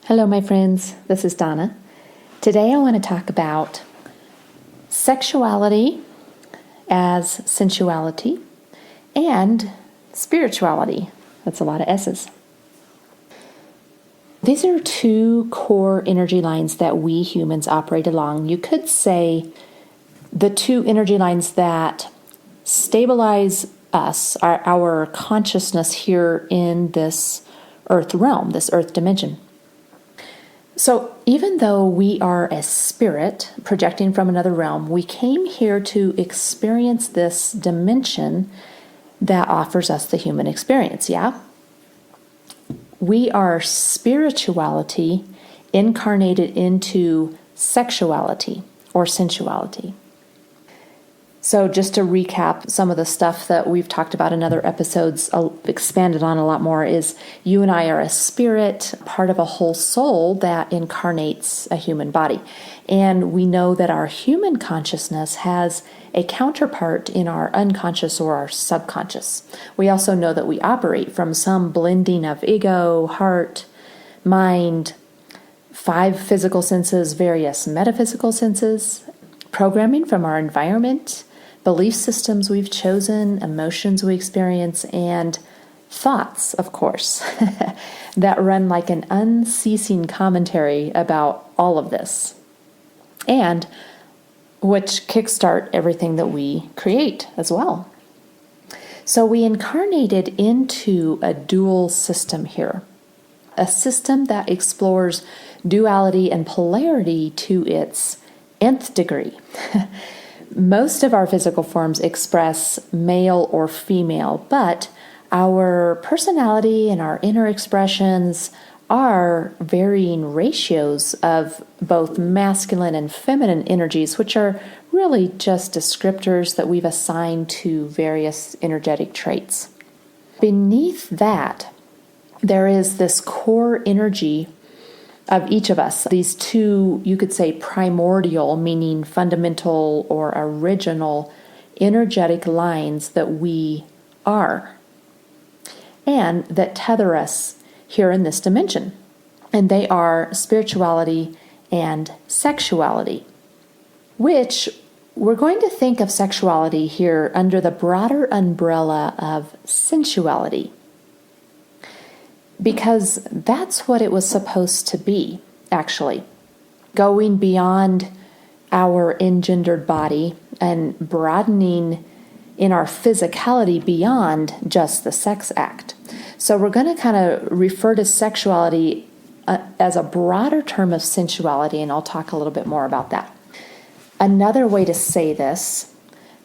Hello, my friends. This is Donna. Today I want to talk about sexuality as sensuality and spirituality. That's a lot of S's. These are two core energy lines that we humans operate along. You could say the two energy lines that stabilize us, our consciousness here in this earth realm, this earth dimension. So even though we are a spirit projecting from another realm, we came here to experience this dimension that offers us the human experience, yeah? We are spirituality incarnated into sexuality or sensuality. So just to recap some of the stuff that we've talked about in other episodes, expanded on a lot more, is you and I are a spirit, part of a whole soul that incarnates a human body. And we know that our human consciousness has a counterpart in our unconscious or our subconscious. We also know that we operate from some blending of ego, heart, mind, 5 physical senses, various metaphysical senses, programming from our environment, belief systems we've chosen, emotions we experience, and thoughts, of course, that run like an unceasing commentary about all of this, and which kickstart everything that we create as well. So we incarnated into a dual system here, a system that explores duality and polarity to its nth degree. Most of our physical forms express male or female, but our personality and our inner expressions are varying ratios of both masculine and feminine energies, which are really just descriptors that we've assigned to various energetic traits. Beneath that, there is this core energy of each of us, these two, you could say primordial, meaning fundamental or original energetic lines that we are, and that tether us here in this dimension. And they are spirituality and sexuality, which we're going to think of sexuality here under the broader umbrella of sensuality, because that's what it was supposed to be, actually. Going beyond our engendered body and broadening in our physicality beyond just the sex act. So we're going to kind of refer to sexuality as a broader term of sensuality, and I'll talk a little bit more about that. Another way to say this: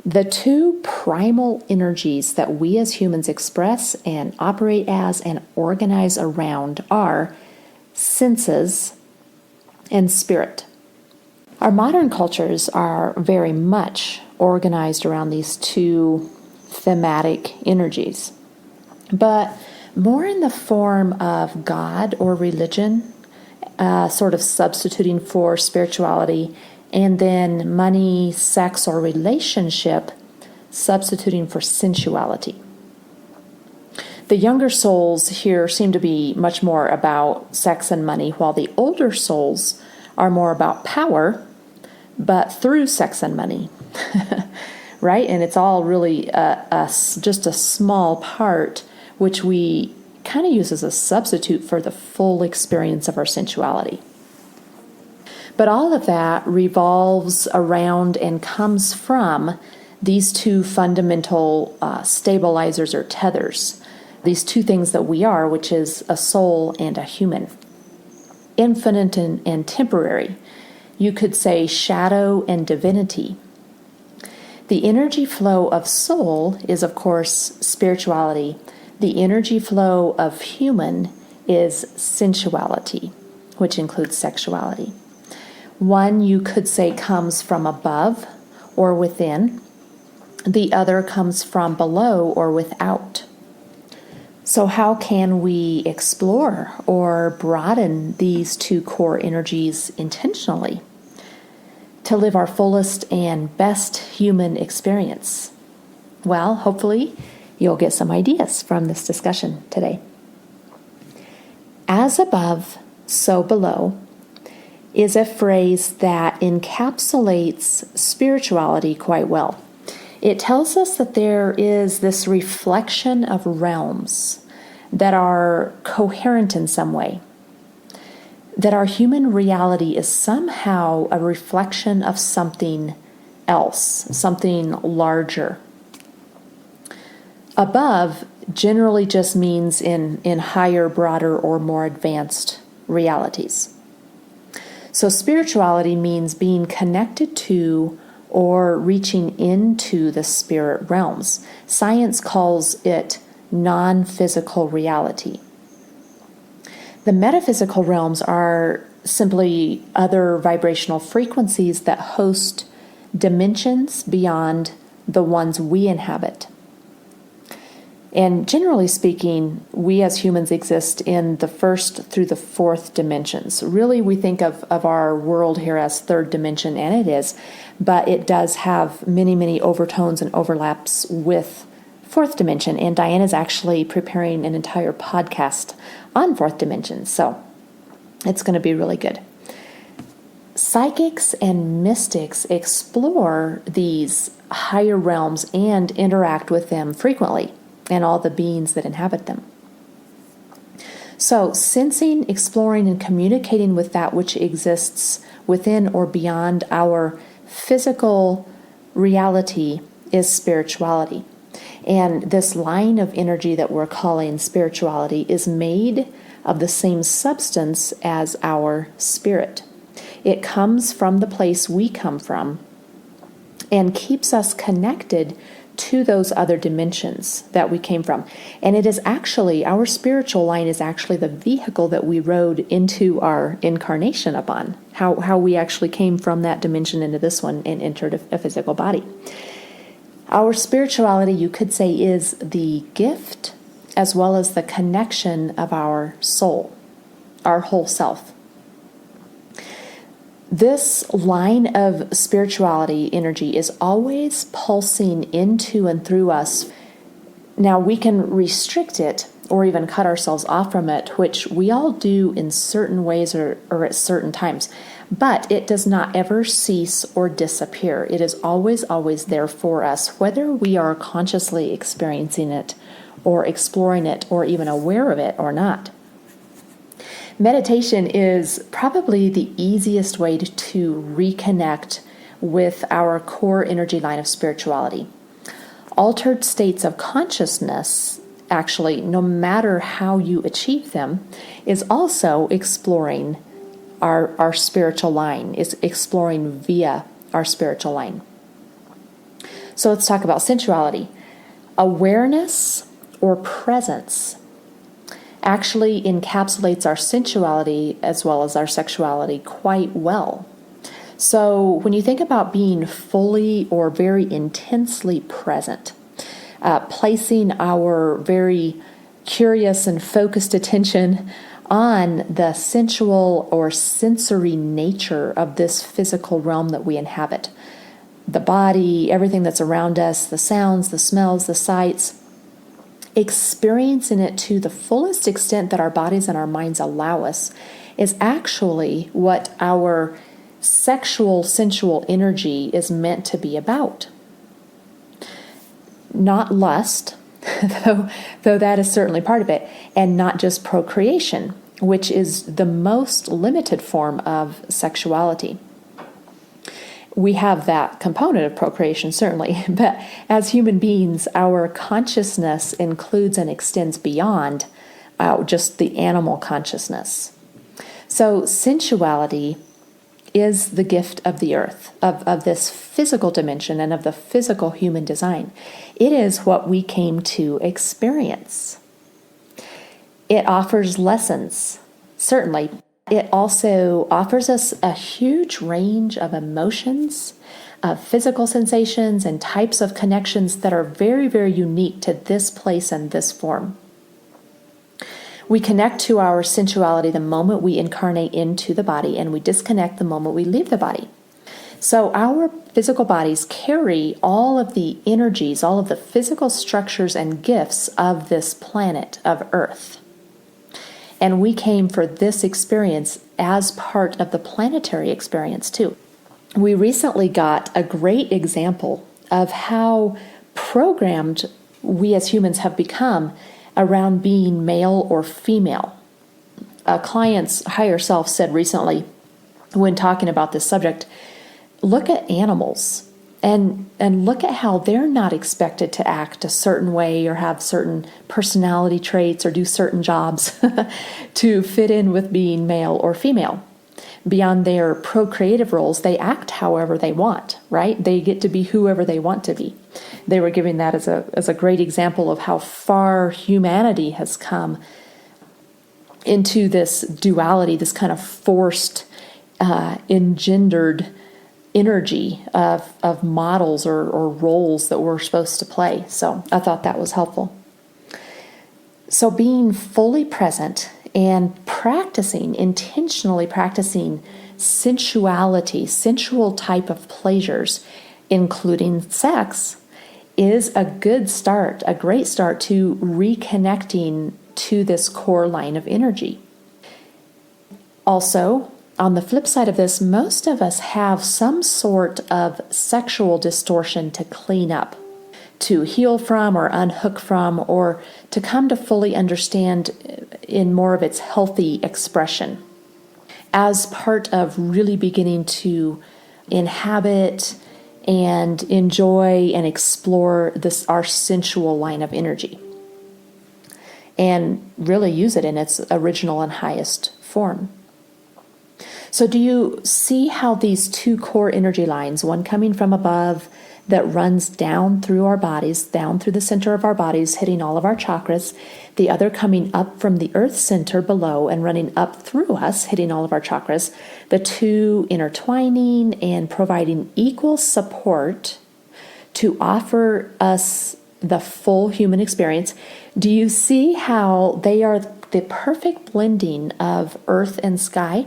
the two primal energies that we as humans express and operate as and organize around are senses and spirit. Our modern cultures are very much organized around these two thematic energies, but more in the form of God or religion, sort of substituting for spirituality, and then money, sex, or relationship substituting for sensuality. The younger souls here seem to be much more about sex and money, while the older souls are more about power, but through sex and money, right? And it's all really just a small part, which we kind of use as a substitute for the full experience of our sensuality. But all of that revolves around and comes from these two fundamental stabilizers or tethers, these two things that we are, which is a soul and a human. Infinite and temporary. You could say shadow and divinity. The energy flow of soul is, of course, spirituality. The energy flow of human is sensuality, which includes sexuality. One, you could say, comes from above or within. The other comes from below or without. So how can we explore or broaden these two core energies intentionally to live our fullest and best human experience? Well, hopefully you'll get some ideas from this discussion today. As above, so below, is a phrase that encapsulates spirituality quite well. It tells us that there is this reflection of realms that are coherent in some way, that our human reality is somehow a reflection of something else, something larger. Above generally just means in higher, broader, or more advanced realities. So spirituality means being connected to or reaching into the spirit realms. Science calls it non-physical reality. The metaphysical realms are simply other vibrational frequencies that host dimensions beyond the ones we inhabit. And generally speaking, we as humans exist in the first through the fourth dimensions. Really, we think of our world here as third dimension, and it is, but it does have many, many overtones and overlaps with fourth dimension. And Diane is actually preparing an entire podcast on fourth dimension, so it's going to be really good. Psychics and mystics explore these higher realms and interact with them frequently, and all the beings that inhabit them. So, sensing, exploring, and communicating with that which exists within or beyond our physical reality is spirituality. And this line of energy that we're calling spirituality is made of the same substance as our spirit. It comes from the place we come from and keeps us connected to those other dimensions that we came from. And it is actually, our spiritual line is actually the vehicle that we rode into our incarnation upon, how we actually came from that dimension into this one and entered a physical body. Our spirituality, you could say, is the gift as well as the connection of our soul, our whole self. This line of spirituality energy is always pulsing into and through us. Now, we can restrict it or even cut ourselves off from it, which we all do in certain ways or at certain times. But it does not ever cease or disappear. It is always, always there for us, whether we are consciously experiencing it or exploring it or even aware of it or not. Meditation is probably the easiest way to reconnect with our core energy line of spirituality. Altered states of consciousness, actually, no matter how you achieve them, is also exploring our spiritual line, is exploring via our spiritual line. So let's talk about sensuality. Awareness or presence actually encapsulates our sensuality as well as our sexuality quite well. So when you think about being fully or very intensely present, placing our very curious and focused attention on the sensual or sensory nature of this physical realm that we inhabit, the body, everything that's around us, the sounds, the smells, the sights, experiencing it to the fullest extent that our bodies and our minds allow us is actually what our sexual, sensual energy is meant to be about. Not lust, though that is certainly part of it, and not just procreation, which is the most limited form of sexuality. We have that component of procreation, certainly, but as human beings, our consciousness includes and extends beyond just the animal consciousness. So sensuality is the gift of the earth, of this physical dimension and of the physical human design. It is what we came to experience. It offers lessons, certainly. It also offers us a huge range of emotions, of physical sensations, and types of connections that are very, very unique to this place and this form. We connect to our sensuality the moment we incarnate into the body, and we disconnect the moment we leave the body. So our physical bodies carry all of the energies, all of the physical structures and gifts of this planet of Earth. And we came for this experience as part of the planetary experience too. We recently got a great example of how programmed we as humans have become around being male or female. A client's higher self said recently, when talking about this subject, look at animals and look at how they're not expected to act a certain way or have certain personality traits or do certain jobs to fit in with being male or female. Beyond their procreative roles, they act however they want, right? They get to be whoever they want to be. They were giving that as a great example of how far humanity has come into this duality, this kind of forced, engendered energy of models or roles that we're supposed to play. So I thought that was helpful. So being fully present and intentionally practicing sensuality, sensual type of pleasures, including sex, is a good start, a great start to reconnecting to this core line of energy. Also, on the flip side of this, most of us have some sort of sexual distortion to clean up, to heal from or unhook from, or to come to fully understand in more of its healthy expression as part of really beginning to inhabit and enjoy and explore our sensual line of energy and really use it in its original and highest form. So do you see how these two core energy lines, one coming from above that runs down through our bodies, down through the center of our bodies, hitting all of our chakras, the other coming up from the earth center below and running up through us, hitting all of our chakras, the two intertwining and providing equal support to offer us the full human experience? Do you see how they are the perfect blending of earth and sky?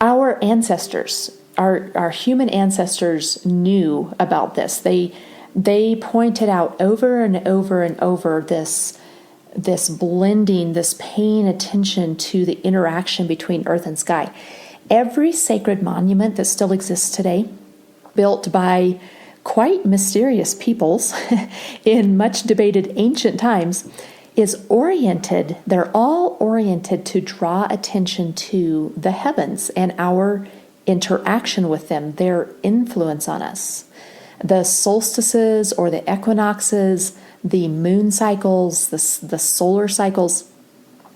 Our ancestors, our human ancestors, knew about this. They pointed out over and over and over this blending, this paying attention to the interaction between earth and sky. Every sacred monument that still exists today, built by quite mysterious peoples in much debated ancient times, they're all oriented to draw attention to the heavens and our interaction with them, their influence on us. The solstices or the equinoxes, the moon cycles, the solar cycles,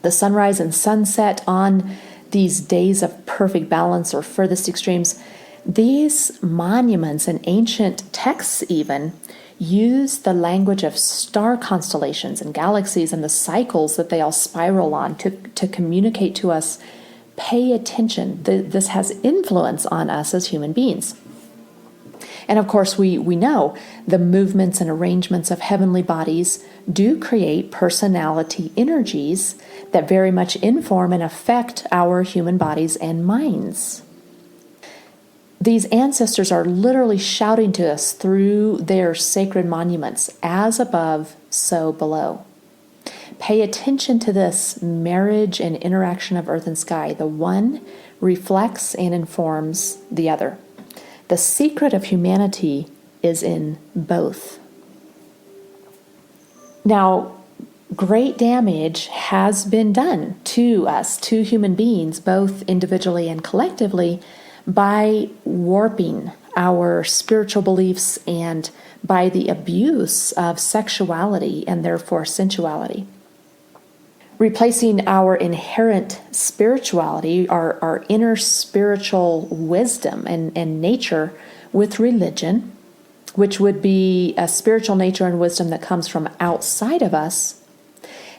the sunrise and sunset on these days of perfect balance or furthest extremes, these monuments and ancient texts even use the language of star constellations and galaxies and the cycles that they all spiral on to communicate to us, pay attention. This has influence on us as human beings. And of course, we know the movements and arrangements of heavenly bodies do create personality energies that very much inform and affect our human bodies and minds. These ancestors are literally shouting to us through their sacred monuments, as above, so below. Pay attention to this marriage and interaction of earth and sky. The one reflects and informs the other. The secret of humanity is in both. Now, great damage has been done to us, to human beings, both individually and collectively, by warping our spiritual beliefs and by the abuse of sexuality and therefore sensuality. Replacing our inherent spirituality, our inner spiritual wisdom and nature with religion, which would be a spiritual nature and wisdom that comes from outside of us,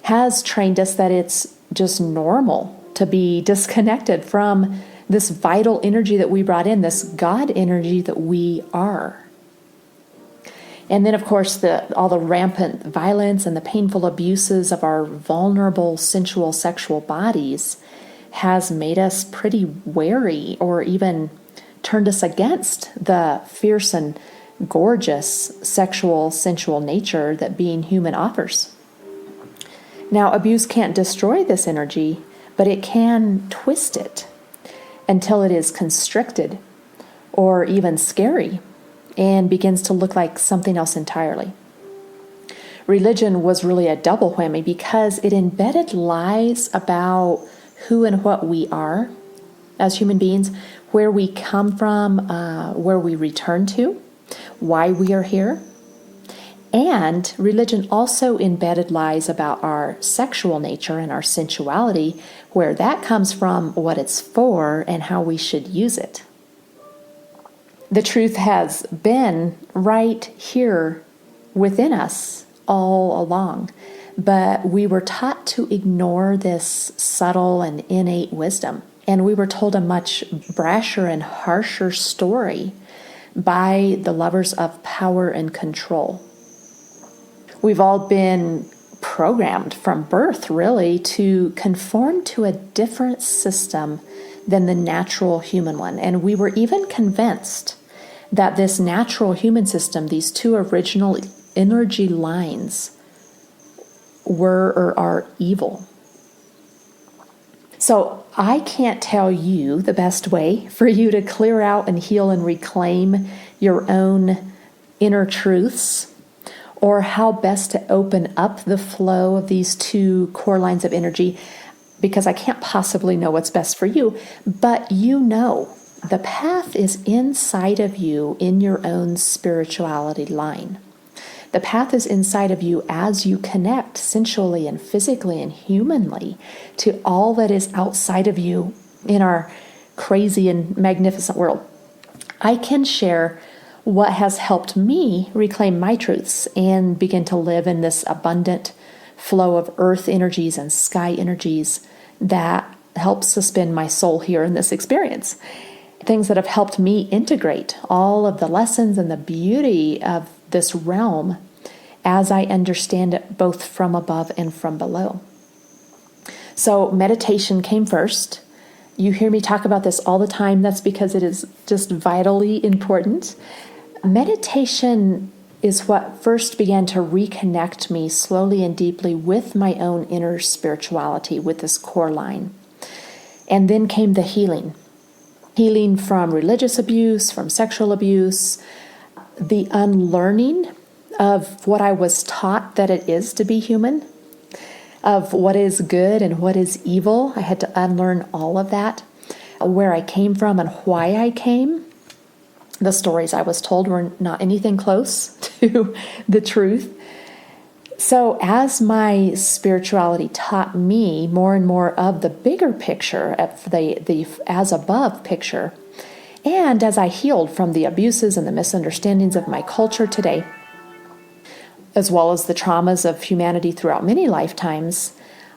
has trained us that it's just normal to be disconnected from this vital energy that we brought in, this God energy that we are. And then, of course, all the rampant violence and the painful abuses of our vulnerable, sensual, sexual bodies has made us pretty wary or even turned us against the fierce and gorgeous sexual, sensual nature that being human offers. Now, abuse can't destroy this energy, but it can twist it until it is constricted or even scary and begins to look like something else entirely. Religion was really a double whammy because it embedded lies about who and what we are as human beings, where we come from, where we return to, why we are here. And religion also embedded lies about our sexual nature and our sensuality, where that comes from, what it's for, and how we should use it. The truth has been right here within us all along, but we were taught to ignore this subtle and innate wisdom, and we were told a much brasher and harsher story by the lovers of power and control. We've all been programmed from birth, really, to conform to a different system than the natural human one. And we were even convinced that this natural human system, these two original energy lines, were or are evil. So I can't tell you the best way for you to clear out and heal and reclaim your own inner truths, or how best to open up the flow of these two core lines of energy, because I can't possibly know what's best for you. But you know, the path is inside of you in your own spirituality line. The path is inside of you as you connect sensually and physically and humanly to all that is outside of you in our crazy and magnificent world. I can share what has helped me reclaim my truths and begin to live in this abundant flow of earth energies and sky energies that helps suspend my soul here in this experience. Things that have helped me integrate all of the lessons and the beauty of this realm as I understand it both from above and from below. So meditation came first. You hear me talk about this all the time. That's because it is just vitally important. Meditation is what first began to reconnect me slowly and deeply with my own inner spirituality, with this core line. And then came the healing. Healing from religious abuse, from sexual abuse, the unlearning of what I was taught that it is to be human, of what is good and what is evil. I had to unlearn all of that, where I came from and why I came. The stories I was told were not anything close to the truth. So as my spirituality taught me more and more of the bigger picture, of the as above picture, and as I healed from the abuses and the misunderstandings of my culture today, as well as the traumas of humanity throughout many lifetimes,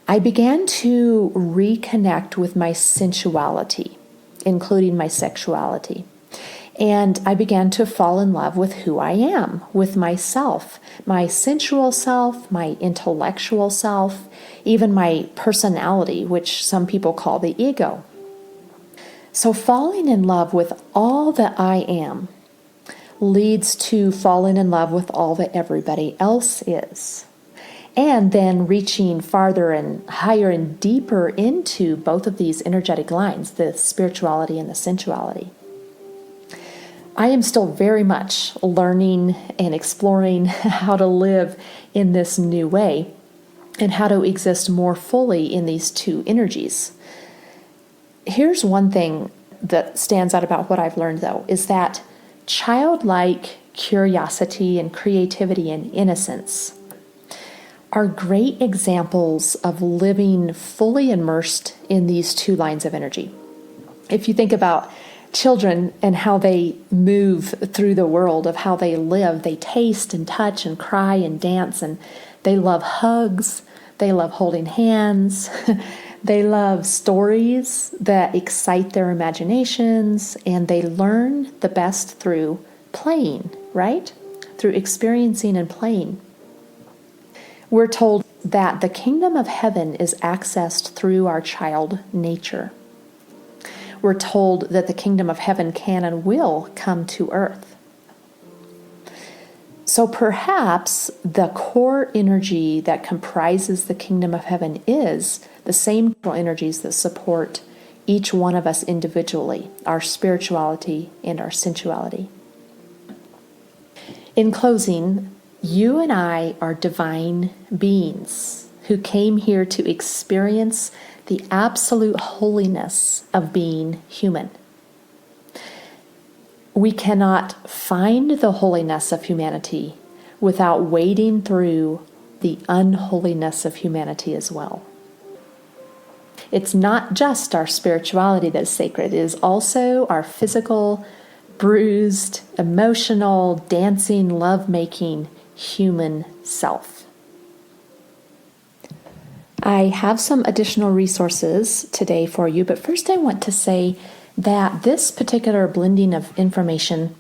I began to reconnect with my sensuality, including my sexuality. And I began to fall in love with who I am, with myself, my sensual self, my intellectual self, even my personality, which some people call the ego. So falling in love with all that I am leads to falling in love with all that everybody else is. And then reaching farther and higher and deeper into both of these energetic lines, the spirituality and the sensuality. I am still very much learning and exploring how to live in this new way and how to exist more fully in these two energies. Here's one thing that stands out about what I've learned, though, is that childlike curiosity and creativity and innocence are great examples of living fully immersed in these two lines of energy. If you think about children and how they move through the world, of how they live, they taste and touch and cry and dance, and they love hugs, they love holding hands, they love stories that excite their imaginations, and they learn the best through playing, right? Through experiencing and playing. We're told that the kingdom of heaven is accessed through our child nature. We're told that the kingdom of heaven can and will come to earth. So perhaps the core energy that comprises the kingdom of heaven is the same energies that support each one of us individually, our spirituality and our sensuality. In closing, you and I are divine beings who came here to experience the absolute holiness of being human. We cannot find the holiness of humanity without wading through the unholiness of humanity as well. It's not just our spirituality that's sacred, it is also our physical, bruised, emotional, dancing, love-making human self. I have some additional resources today for you, but first I want to say that this particular blending of information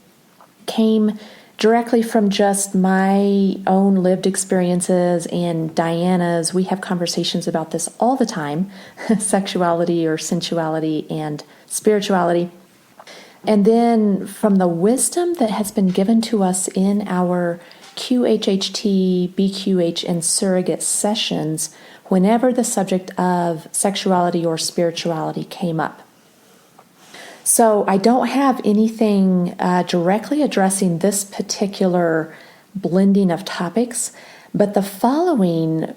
came directly from just my own lived experiences and Diana's. We have conversations about this all the time, sexuality or sensuality and spirituality. And then from the wisdom that has been given to us in our QHHT, BQH, and surrogate sessions whenever the subject of sexuality or spirituality came up. So I don't have anything directly addressing this particular blending of topics, but the following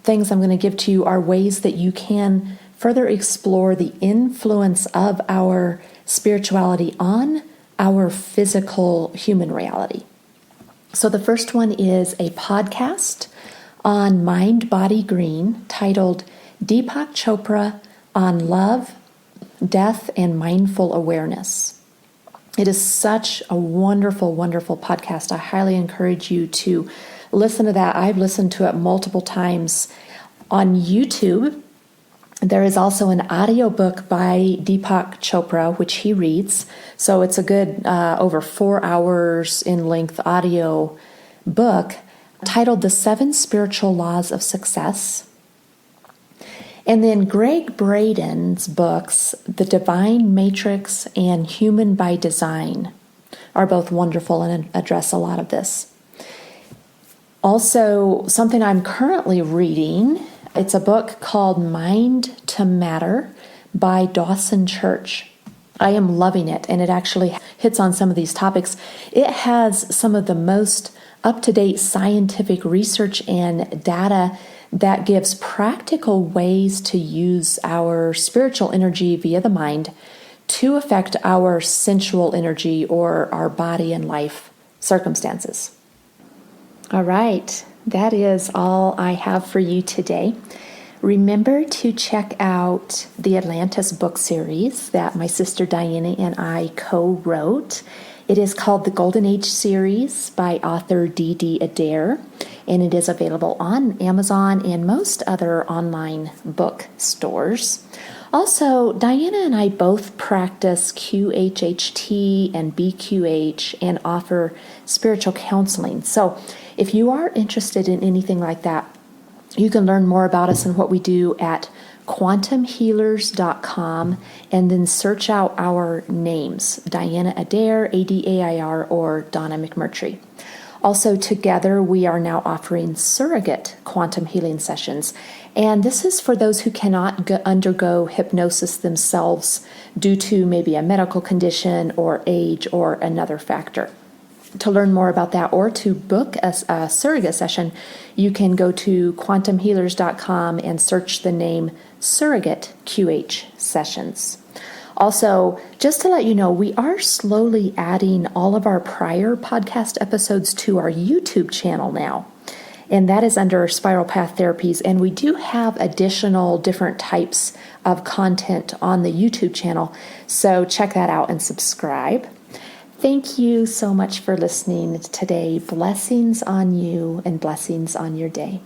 things I'm going to give to you are ways that you can further explore the influence of our spirituality on our physical human reality. So the first one is a podcast on Mind Body Green titled Deepak Chopra on Love, Death, and Mindful Awareness. It is such a wonderful, wonderful podcast. I highly encourage you to listen to that. I've listened to it multiple times. On YouTube, there is also an audiobook by Deepak Chopra, which he reads. So it's a good over 4 hours in length audio book titled The 7 Spiritual Laws of Success. And then Greg Braden's books, The Divine Matrix and Human by Design, are both wonderful and address a lot of this. Also, something I'm currently reading, it's a book called Mind to Matter by Dawson Church. I am loving it, and it actually hits on some of these topics. It has some of the most up-to-date scientific research and data that gives practical ways to use our spiritual energy via the mind to affect our sensual energy or our body and life circumstances. All right, that is all I have for you today. Remember to check out the Atlantis book series that my sister Diana and I co-wrote. It is called the Golden Age series by author D.D. Adair, and it is available on Amazon and most other online book stores. Also, Diana and I both practice QHHT and BQH and offer spiritual counseling. So if you are interested in anything like that, you can learn more about us and what we do at quantumhealers.com and then search out our names, Diana Adair, Adair, or Donna McMurtry. Also, together, we are now offering surrogate quantum healing sessions. And this is for those who cannot undergo hypnosis themselves due to maybe a medical condition or age or another factor. To learn more about that or to book a surrogate session, you can go to quantumhealers.com and search the name Surrogate QH Sessions. Also, just to let you know, we are slowly adding all of our prior podcast episodes to our YouTube channel now, and that is under Spiral Path Therapies, and we do have additional different types of content on the YouTube channel, so check that out and subscribe. Thank you so much for listening today. Blessings on you and blessings on your day.